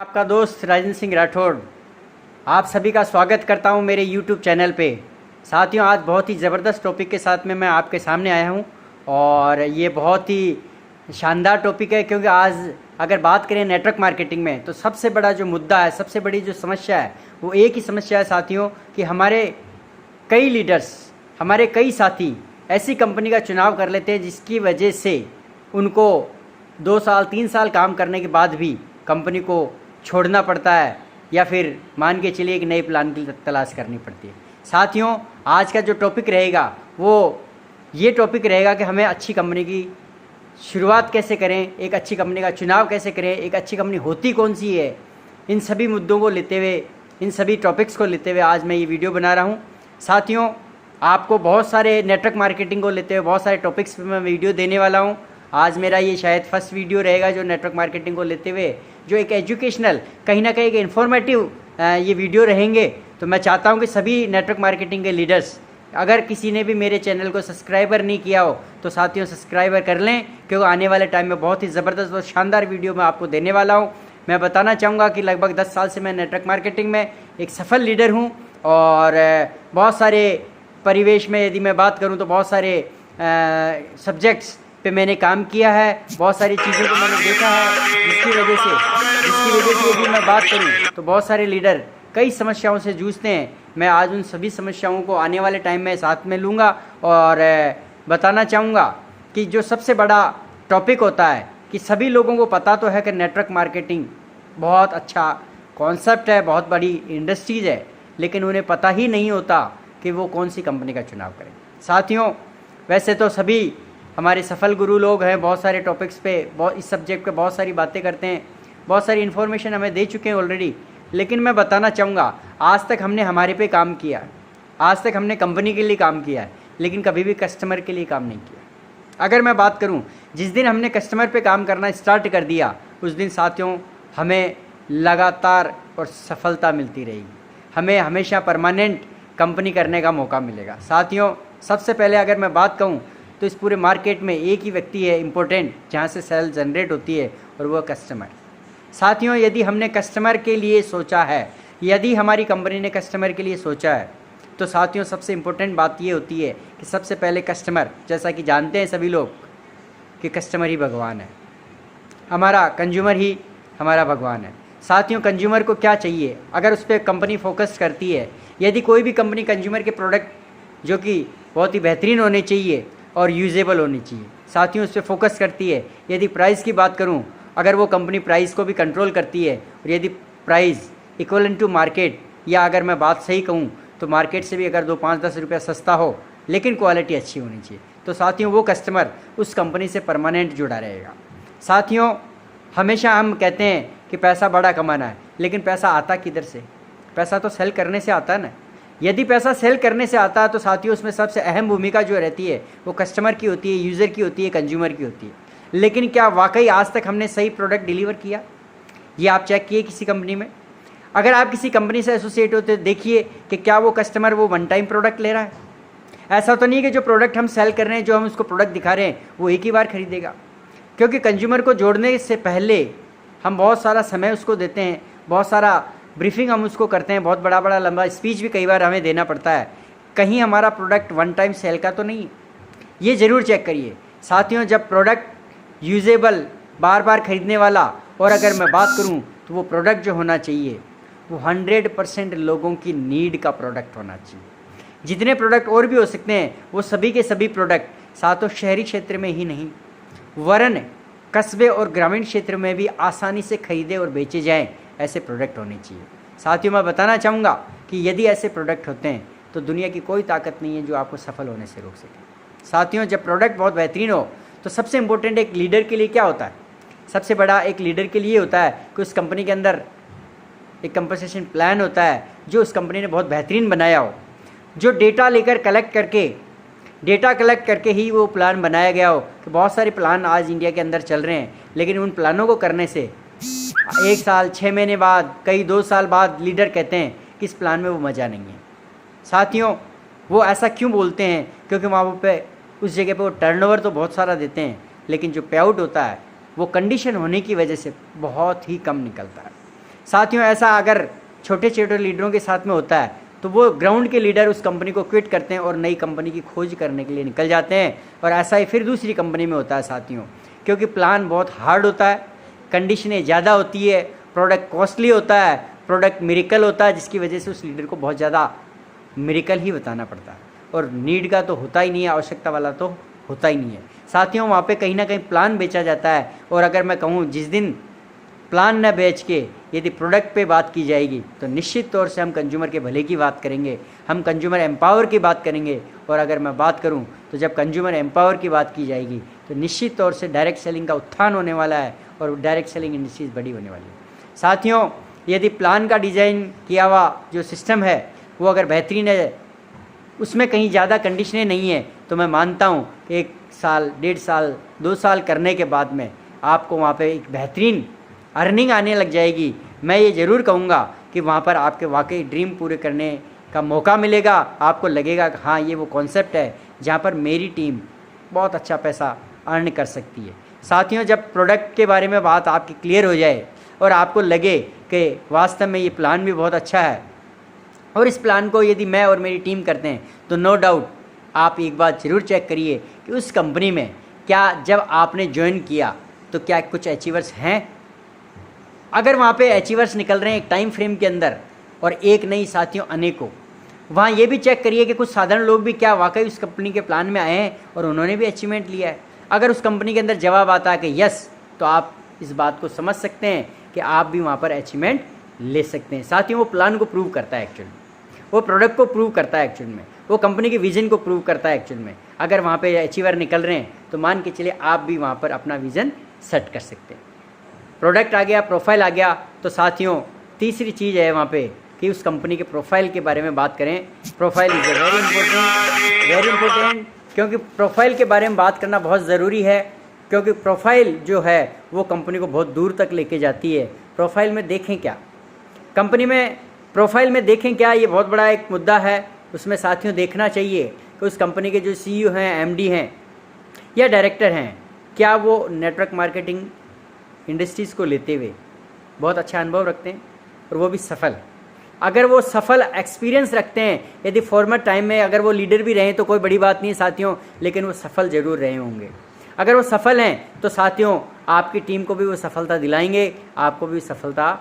आपका दोस्त राजेंद्र सिंह राठौड़ आप सभी का स्वागत करता हूं मेरे YouTube चैनल पे। साथियों, आज बहुत ही ज़बरदस्त टॉपिक के साथ में मैं आपके सामने आया हूं और ये बहुत ही शानदार टॉपिक है, क्योंकि आज अगर बात करें नेटवर्क मार्केटिंग में तो सबसे बड़ा जो मुद्दा है, सबसे बड़ी जो समस्या है वो एक ही समस्या है साथियों, कि हमारे कई लीडर्स, हमारे कई साथी ऐसी कंपनी का चुनाव कर लेते हैं जिसकी वजह से उनको 2 साल 3 साल काम करने के बाद भी कंपनी को छोड़ना पड़ता है, या फिर मान के चलिए एक नए प्लान की तलाश करनी पड़ती है। साथियों, आज का जो टॉपिक रहेगा वो ये टॉपिक रहेगा कि हमें अच्छी कंपनी की शुरुआत कैसे करें, एक अच्छी कंपनी का चुनाव कैसे करें, एक अच्छी कंपनी होती कौन सी है। इन सभी मुद्दों को लेते हुए, इन सभी टॉपिक्स को लेते हुए आज मैं ये वीडियो बना रहा हूँ। साथियों, आपको बहुत सारे नेटवर्क मार्केटिंग को लेते हुए बहुत सारे टॉपिक्स पे मैं वीडियो देने वाला हूँ। आज मेरा ये शायद फर्स्ट वीडियो रहेगा जो नेटवर्क मार्केटिंग को लेते हुए, जो एक एजुकेशनल, कहीं ना कहीं एक इन्फॉर्मेटिव ये वीडियो रहेंगे। तो मैं चाहता हूँ कि सभी नेटवर्क मार्केटिंग के लीडर्स, अगर किसी ने भी मेरे चैनल को सब्सक्राइबर नहीं किया हो तो साथियों सब्सक्राइबर कर लें, क्योंकि आने वाले टाइम में बहुत ही ज़बरदस्त और शानदार वीडियो मैं आपको देने वाला हूँ। मैं बताना चाहूँगा कि लगभग 10 साल से मैं नेटवर्क मार्केटिंग में एक सफल लीडर हूँ और बहुत सारे परिवेश में यदि मैं बात करूँ तो बहुत सारे सब्जेक्ट्स पे मैंने काम किया है, बहुत सारी चीज़ों को मैंने देखा है, जिसकी वजह से यदि मैं बात करूँ तो बहुत सारे लीडर कई समस्याओं से जूझते हैं। मैं आज उन सभी समस्याओं को आने वाले टाइम में साथ में लूँगा और बताना चाहूँगा कि जो सबसे बड़ा टॉपिक होता है कि सभी लोगों को पता तो है कि नेटवर्क मार्केटिंग बहुत अच्छा कॉन्सेप्ट है, बहुत बड़ी इंडस्ट्रीज़ है, लेकिन उन्हें पता ही नहीं होता कि वो कौन सी कंपनी का चुनाव करें। साथियों, वैसे तो सभी हमारे सफल गुरु लोग हैं, बहुत सारे टॉपिक्स पे, बहुत इस सब्जेक्ट पे बहुत सारी बातें करते हैं, बहुत सारी इन्फॉर्मेशन हमें दे चुके हैं ऑलरेडी। लेकिन मैं बताना चाहूँगा, आज तक हमने हमारे पे काम किया, आज तक हमने कंपनी के लिए काम किया है, लेकिन कभी भी कस्टमर के लिए काम नहीं किया। अगर मैं बात करूँ, जिस दिन हमने कस्टमर पे काम करना स्टार्ट कर दिया उस दिन साथियों हमें लगातार और सफलता मिलती रहेगी, हमें हमेशा परमानेंट कंपनी करने का मौका मिलेगा। साथियों, सबसे पहले अगर मैं बात कहूँ तो इस पूरे मार्केट में एक ही व्यक्ति है इम्पोर्टेंट, जहाँ से सेल जनरेट होती है, और वो कस्टमर। साथियों, यदि हमने कस्टमर के लिए सोचा है, यदि हमारी कंपनी ने कस्टमर के लिए सोचा है, तो साथियों सबसे इम्पोर्टेंट बात ये होती है कि सबसे पहले कस्टमर, जैसा कि जानते हैं सभी लोग कि कस्टमर ही भगवान है, हमारा कंज्यूमर ही हमारा भगवान है। साथियों, कंज्यूमर को क्या चाहिए, अगर उस पर कंपनी फोकस करती है, यदि कोई भी कंपनी कंज्यूमर के प्रोडक्ट जो कि बहुत ही बेहतरीन होने चाहिए और यूजेबल होनी चाहिए, साथियों उस पर फोकस करती है। यदि प्राइस की बात करूं, अगर वो कंपनी प्राइस को भी कंट्रोल करती है, और यदि प्राइस इक्वलेंट टू मार्केट, या अगर मैं बात सही कहूं तो मार्केट से भी अगर 2-5-10 रुपया सस्ता हो, लेकिन क्वालिटी अच्छी होनी चाहिए, तो साथियों वो कस्टमर उस कंपनी से परमानेंट जुड़ा रहेगा। साथियों, हमेशा हम कहते हैं कि पैसा बड़ा कमाना है, लेकिन पैसा आता किधर से? पैसा तो सेल करने से आता है ना। यदि पैसा सेल करने से आता है तो साथियों उसमें सबसे अहम भूमिका जो रहती है वो कस्टमर की होती है, यूज़र की होती है, कंज्यूमर की होती है। लेकिन क्या वाकई आज तक हमने सही प्रोडक्ट डिलीवर किया? ये आप चेक किए किसी कंपनी में? अगर आप किसी कंपनी से एसोसिएट होते, देखिए कि क्या वो कस्टमर वो वन टाइम प्रोडक्ट ले रहा है। ऐसा तो नहीं कि जो प्रोडक्ट हम सेल कर रहे हैं, जो हम उसको प्रोडक्ट दिखा रहे हैं, वो एक ही बार खरीदेगा, क्योंकि कंज्यूमर को जोड़ने से पहले हम बहुत सारा समय उसको देते हैं, बहुत सारा ब्रीफिंग हम उसको करते हैं, बहुत बड़ा बड़ा लंबा स्पीच भी कई बार हमें देना पड़ता है। कहीं हमारा प्रोडक्ट वन टाइम सेल का तो नहीं, ये ज़रूर चेक करिए। साथियों, जब प्रोडक्ट यूजेबल, बार बार खरीदने वाला, और अगर मैं बात करूं तो वो प्रोडक्ट जो होना चाहिए वो 100% लोगों की नीड का प्रोडक्ट होना चाहिए। जितने प्रोडक्ट और भी हो सकते हैं वो सभी के सभी प्रोडक्ट साथों शहरी क्षेत्र में ही नहीं, वरन कस्बे और ग्रामीण क्षेत्र में भी आसानी से खरीदे और बेचे जाएँ, ऐसे प्रोडक्ट होने चाहिए। साथियों, मैं बताना चाहूँगा कि यदि ऐसे प्रोडक्ट होते हैं तो दुनिया की कोई ताकत नहीं है जो आपको सफल होने से रोक सके। साथियों, जब प्रोडक्ट बहुत बेहतरीन हो तो सबसे इम्पोर्टेंट एक लीडर के लिए क्या होता है? सबसे बड़ा एक लीडर के लिए होता है कि उस कंपनी के अंदर एक कंपनसेशन प्लान होता है जो उस कंपनी ने बहुत बेहतरीन बनाया हो, जो डेटा लेकर डेटा कलेक्ट करके ही वो प्लान बनाया गया हो। कि बहुत सारे प्लान आज इंडिया के अंदर चल रहे हैं, लेकिन उन प्लानों को करने से 1 साल 6 महीने बाद, कई 2 साल बाद लीडर कहते हैं कि इस प्लान में वो मज़ा नहीं है। साथियों, वो ऐसा क्यों बोलते हैं? क्योंकि वहाँ पे उस जगह पे वो टर्नओवर तो बहुत सारा देते हैं, लेकिन जो पे आउट होता है वो कंडीशन होने की वजह से बहुत ही कम निकलता है। साथियों ऐसा अगर छोटे छोटे लीडरों के साथ में होता है तो वो ग्राउंड के लीडर उस कंपनी को क्विट करते हैं और नई कंपनी की खोज करने के लिए निकल जाते हैं। और ऐसा ही फिर दूसरी कंपनी में होता है साथियों, क्योंकि प्लान बहुत हार्ड होता है, कंडीशनें ज़्यादा होती है, प्रोडक्ट कॉस्टली होता है, प्रोडक्ट मिरेकल होता है, जिसकी वजह से उस लीडर को बहुत ज़्यादा मिरेकल ही बताना पड़ता है। और नीड का तो होता ही नहीं है, आवश्यकता वाला तो होता ही नहीं है साथियों। वहाँ पे कहीं ना कहीं प्लान बेचा जाता है। और अगर मैं कहूँ जिस दिन प्लान न बेच के यदि प्रोडक्ट पे बात की जाएगी तो निश्चित तौर से हम कंज्यूमर के भले की बात करेंगे, हम कंज्यूमर एम्पावर की बात करेंगे। और अगर मैं बात करूं तो जब कंज्यूमर एम्पावर की बात की जाएगी तो निश्चित तौर से डायरेक्ट सेलिंग का उत्थान होने वाला है और डायरेक्ट सेलिंग इंडस्ट्रीज बड़ी होने वाली है साथियों। यदि प्लान का डिज़ाइन किया हुआ जो सिस्टम है वो अगर बेहतरीन है, उसमें कहीं ज़्यादा कंडीशनें नहीं है, तो मैं मानता हूँ 1 साल 1.5 साल 2 साल करने के बाद में आपको वहाँ पे एक बेहतरीन अर्निंग आने लग जाएगी। मैं ये ज़रूर कहूँगा कि वहाँ पर आपके वाकई ड्रीम पूरे करने का मौका मिलेगा। आपको लगेगा कि हाँ ये वो कॉन्सेप्ट है जहाँ पर मेरी टीम बहुत अच्छा पैसा अर्न कर सकती है साथियों। जब प्रोडक्ट के बारे में बात आपकी क्लियर हो जाए और आपको लगे कि वास्तव में ये प्लान भी बहुत अच्छा है और इस प्लान को यदि मैं और मेरी टीम करते हैं तो नो डाउट आप एक बात ज़रूर चेक करिए कि उस कंपनी में क्या जब आपने ज्वाइन किया तो क्या कुछ अचीवर्स हैं। अगर वहाँ पे अचीवर्स निकल रहे हैं एक टाइम फ्रेम के अंदर और एक नहीं साथियों अनेकों, वहाँ ये भी चेक करिए कि कुछ साधारण लोग भी क्या वाकई उस कंपनी के प्लान में आए हैं और उन्होंने भी अचीवमेंट लिया है। अगर उस कंपनी के अंदर जवाब आता है कि यस, तो आप इस बात को समझ सकते हैं कि आप भी वहाँ पर अचीवमेंट ले सकते हैं साथियों। वो प्लान को प्रूव करता है एक्चुअल में, वो प्रोडक्ट को प्रूव करता है एक्चुअल में, वो कंपनी के विजन को प्रूव करता है एक्चुअल में। अगर वहाँ पे अचीवर निकल रहे हैं तो मान के चलिए आप भी वहाँ पर अपना विज़न सेट कर सकते हैं। प्रोडक्ट आ गया, प्रोफाइल आ गया, तो साथियों तीसरी चीज़ है वहाँ पे कि उस कंपनी के प्रोफाइल के बारे में बात करें। प्रोफाइल इज़ वेरी इंपॉर्टेंट, क्योंकि प्रोफाइल के बारे में बात करना बहुत ज़रूरी है, क्योंकि प्रोफाइल जो है वो कंपनी को बहुत दूर तक लेके जाती है। प्रोफाइल में देखें क्या, कंपनी में प्रोफाइल में देखें क्या, ये बहुत बड़ा एक मुद्दा है। उसमें साथियों देखना चाहिए कि उस कंपनी के जो CEO हैं, MD हैं या डायरेक्टर हैं, क्या वो नेटवर्क मार्केटिंग इंडस्ट्रीज़ को लेते हुए बहुत अच्छा अनुभव रखते हैं और वो भी सफल। अगर वो सफल एक्सपीरियंस रखते हैं, यदि फॉर्मर टाइम में अगर वो लीडर भी रहें तो कोई बड़ी बात नहीं है साथियों, लेकिन वो सफल ज़रूर रहे होंगे। अगर वो सफल हैं तो साथियों आपकी टीम को भी वो सफलता दिलाएंगे, आपको भी सफलता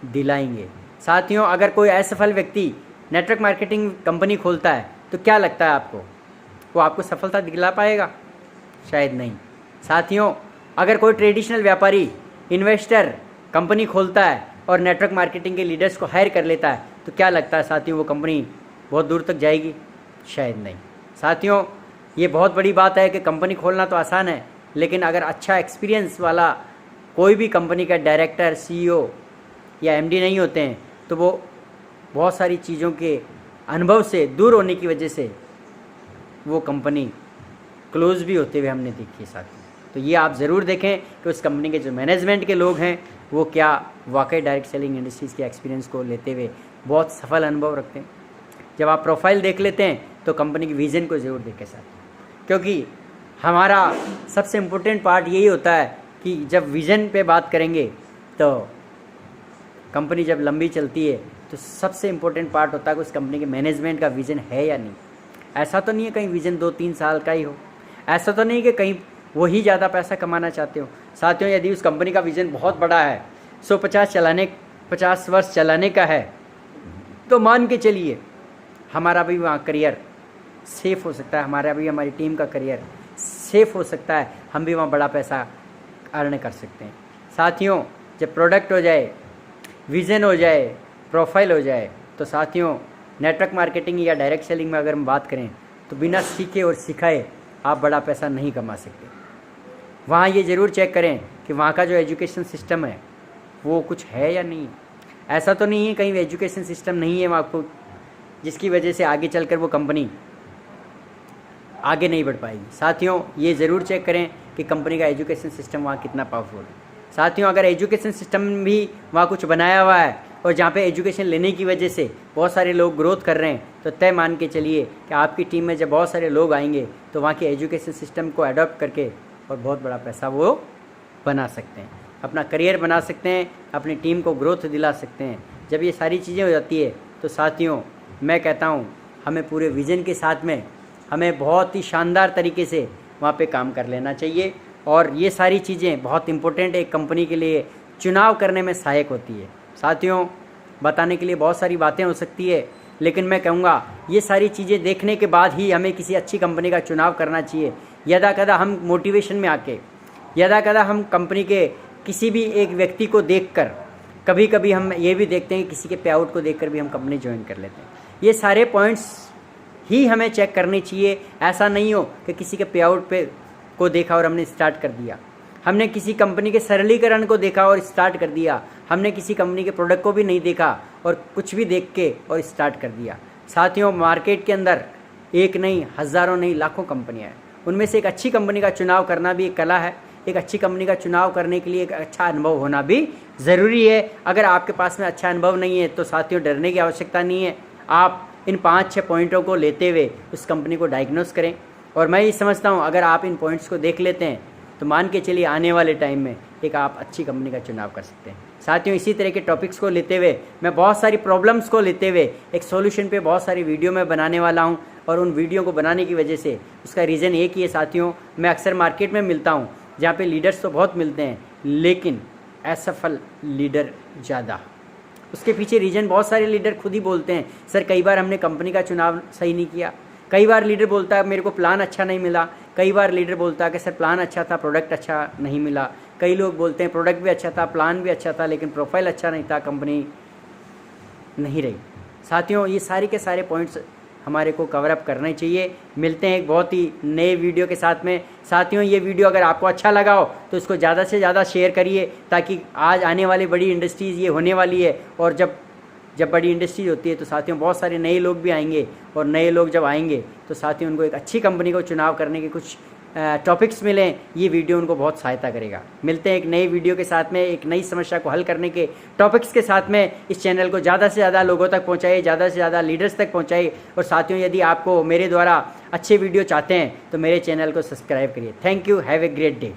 दिलाएंगे साथियों। अगर कोई असफल व्यक्ति नेटवर्क मार्केटिंग कंपनी खोलता है तो क्या लगता है आपको, वो आपको सफलता दिला पाएगा? शायद नहीं साथियों। अगर कोई ट्रेडिशनल व्यापारी इन्वेस्टर कंपनी खोलता है और नेटवर्क मार्केटिंग के लीडर्स को हायर कर लेता है तो क्या लगता है साथियों, वो कंपनी बहुत दूर तक जाएगी? शायद नहीं साथियों। ये बहुत बड़ी बात है कि कंपनी खोलना तो आसान है, लेकिन अगर अच्छा एक्सपीरियंस वाला कोई भी कंपनी का डायरेक्टर, CEO या MD नहीं होते हैं तो वो बहुत सारी चीज़ों के अनुभव से दूर होने की वजह से वो कंपनी क्लोज भी होते हुए हमने देखी साथियों। तो ये आप ज़रूर देखें कि उस कंपनी के जो मैनेजमेंट के लोग हैं वो क्या वाकई डायरेक्ट सेलिंग इंडस्ट्रीज़ के एक्सपीरियंस को लेते हुए बहुत सफल अनुभव रखते हैं। जब आप प्रोफाइल देख लेते हैं तो कंपनी की विज़न को ज़रूर देखें साथ, क्योंकि हमारा सबसे इम्पोर्टेंट पार्ट यही होता है कि जब विज़न पे बात करेंगे तो कंपनी जब लंबी चलती है तो सबसे इम्पोर्टेंट पार्ट होता है कि उस कंपनी के मैनेजमेंट का विज़न है या नहीं। ऐसा तो नहीं है कहीं विज़न 2-3 साल का ही हो, ऐसा तो नहीं कि कहीं वही ज़्यादा पैसा कमाना चाहते हो साथियों। यदि उस कंपनी का विज़न बहुत बड़ा है, 50 वर्ष चलाने का है, तो मान के चलिए हमारा भी वहाँ करियर सेफ़ हो सकता है, हमारी टीम का करियर सेफ़ हो सकता है, हम भी वहाँ बड़ा पैसा अर्न कर सकते हैं साथियों। जब प्रोडक्ट हो जाए, विज़न हो जाए, प्रोफाइल हो जाए, तो साथियों नेटवर्क मार्केटिंग या डायरेक्ट सेलिंग में अगर हम बात करें तो बिना सीखे और सिखाए आप बड़ा पैसा नहीं कमा सकते। वहाँ ये ज़रूर चेक करें कि वहाँ का जो एजुकेशन सिस्टम है वो कुछ है या नहीं। ऐसा तो नहीं है कहीं एजुकेशन सिस्टम नहीं है वहाँ को, जिसकी वजह से आगे चलकर वो कंपनी आगे नहीं बढ़ पाएगी साथियों। ये ज़रूर चेक करें कि कंपनी का एजुकेशन सिस्टम वहाँ कितना पावरफुल है साथियों। अगर एजुकेशन सिस्टम भी वहाँ कुछ बनाया हुआ है और जहाँ पे एजुकेशन लेने की वजह से बहुत सारे लोग ग्रोथ कर रहे हैं, तो तय मान के चलिए कि आपकी टीम में जब बहुत सारे लोग आएंगे तो वहाँ के एजुकेशन सिस्टम को अडॉप्ट करके और बहुत बड़ा पैसा वो बना सकते हैं। अपना करियर बना सकते हैं, अपनी टीम को ग्रोथ दिला सकते हैं। जब ये सारी चीज़ें हो जाती है तो साथियों मैं कहता हूँ हमें पूरे विज़न के साथ में हमें बहुत ही शानदार तरीके से वहाँ पे काम कर लेना चाहिए। और ये सारी चीज़ें बहुत इम्पोर्टेंट एक कंपनी के लिए चुनाव करने में सहायक होती है। साथियों बताने के लिए बहुत सारी बातें हो सकती है, लेकिन मैं कहूँगा ये सारी चीज़ें देखने के बाद ही हमें किसी अच्छी कंपनी का चुनाव करना चाहिए। यदा कदा हम मोटिवेशन में आके, यदा कदा हम कंपनी के किसी भी एक व्यक्ति को देखकर, कभी कभी हम ये भी देखते हैं कि किसी के पे आउट को देखकर भी हम कंपनी ज्वाइन कर लेते हैं। ये सारे पॉइंट्स ही हमें चेक करने चाहिए। ऐसा नहीं हो कि किसी के पे आउट पे को देखा और हमने स्टार्ट कर दिया, हमने किसी कंपनी के सरलीकरण को देखा और स्टार्ट कर दिया, हमने किसी कंपनी के प्रोडक्ट को भी नहीं देखा और कुछ भी देख के और स्टार्ट कर दिया। साथियों मार्केट के अंदर एक नहीं, हज़ारों नहीं, लाखों कंपनियां हैं। उनमें से एक अच्छी कंपनी का चुनाव करना भी एक कला है। एक अच्छी कंपनी का चुनाव करने के लिए एक अच्छा अनुभव होना भी ज़रूरी है। अगर आपके पास में अच्छा अनुभव नहीं है तो साथियों डरने की आवश्यकता नहीं है। आप इन 5-6 पॉइंटों को लेते हुए उस कंपनी को डायग्नोस करें। और मैं ये समझता हूँ अगर आप इन पॉइंट्स को देख लेते हैं तो मान के चलिए आने वाले टाइम में एक आप अच्छी कंपनी का चुनाव कर सकते हैं। साथियों इसी तरह के टॉपिक्स को लेते हुए, मैं बहुत सारी प्रॉब्लम्स को लेते हुए एक सॉल्यूशन पे बहुत सारी वीडियो मैं बनाने वाला हूँ। और उन वीडियो को बनाने की वजह से उसका रीज़न एक ही है साथियों, मैं अक्सर मार्केट में मिलता हूँ जहाँ पे लीडर्स तो बहुत मिलते हैं लेकिन असफल लीडर ज़्यादा। उसके पीछे रीज़न बहुत सारे लीडर खुद ही बोलते हैं, सर कई बार हमने कंपनी का चुनाव सही नहीं किया। कई बार लीडर बोलता है मेरे को प्लान अच्छा नहीं मिला। कई बार लीडर बोलता है कि सर प्लान अच्छा था, प्रोडक्ट अच्छा नहीं मिला। कई लोग बोलते हैं प्रोडक्ट भी अच्छा था, प्लान भी अच्छा था, लेकिन प्रोफाइल अच्छा नहीं था, कंपनी नहीं रही। साथियों ये सारे के सारे पॉइंट्स हमारे को कवर अप करने चाहिए। मिलते हैं एक बहुत ही नए वीडियो के साथ में। साथियों ये वीडियो अगर आपको अच्छा लगा हो तो इसको ज़्यादा से ज़्यादा शेयर करिए, ताकि आज आने वाली बड़ी इंडस्ट्रीज़ ये होने वाली है। और जब बड़ी इंडस्ट्रीज होती है तो साथियों बहुत सारे नए लोग भी आएंगे, और नए लोग जब आएंगे तो साथियों उनको एक अच्छी कंपनी को चुनाव करने के कुछ टॉपिक्स मिलें। ये वीडियो उनको बहुत सहायता करेगा। मिलते हैं एक नई वीडियो के साथ में, एक नई समस्या को हल करने के टॉपिक्स के साथ में। इस चैनल को ज़्यादा से ज़्यादा लोगों तक पहुँचाइए, ज़्यादा से ज़्यादा लीडर्स तक पहुँचाइए। और साथियों यदि आपको मेरे द्वारा अच्छे वीडियो चाहते हैं तो मेरे चैनल को सब्सक्राइब करिए। Thank you, have a great day.